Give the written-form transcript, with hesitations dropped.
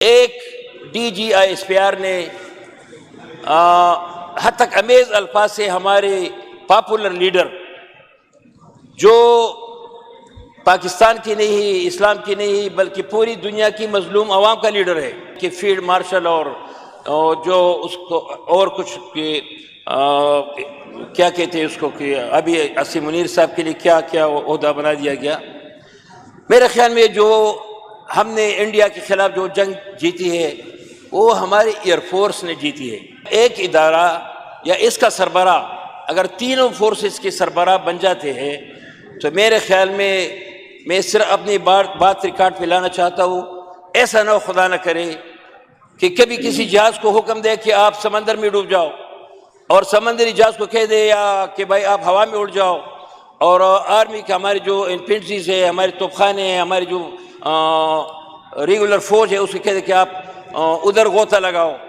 ایک D G I S P R نے حد تک امیز الفاظ سے ہمارے پاپولر لیڈر جو پاکستان کی نہیں، اسلام کی نہیں، بلکہ پوری دنیا کی مظلوم عوام کا لیڈر ہے کہ فیلڈ مارشل اور جو اس کو اور کچھ کیا کہتے ہیں اس کو کہ ابھی عاصم منیر صاحب کے لیے کیا کیا عہدہ بنا دیا گیا۔ میرے خیال میں جو ہم نے انڈیا کے خلاف جو جنگ جیتی ہے وہ ہماری ایئر فورس نے جیتی ہے۔ ایک ادارہ یا اس کا سربراہ اگر تینوں فورسز کے سربراہ بن جاتے ہیں تو میرے خیال میں صرف اپنی بات ریکارڈ پہ لانا چاہتا ہوں، ایسا نہ ہو خدا نہ کرے کہ کبھی کسی جہاز کو حکم دے کہ آپ سمندر میں ڈوب جاؤ اور سمندری جہاز کو کہہ دے یا کہ بھائی آپ ہوا میں اڑ جاؤ، اور آرمی کا ہماری جو انفینٹریز ہے، ہمارے توپخانے ہیں، ہماری جو ریگولر فوج ہے اس کو کہہ دے کہ آپ ادھر غوطہ لگاؤ۔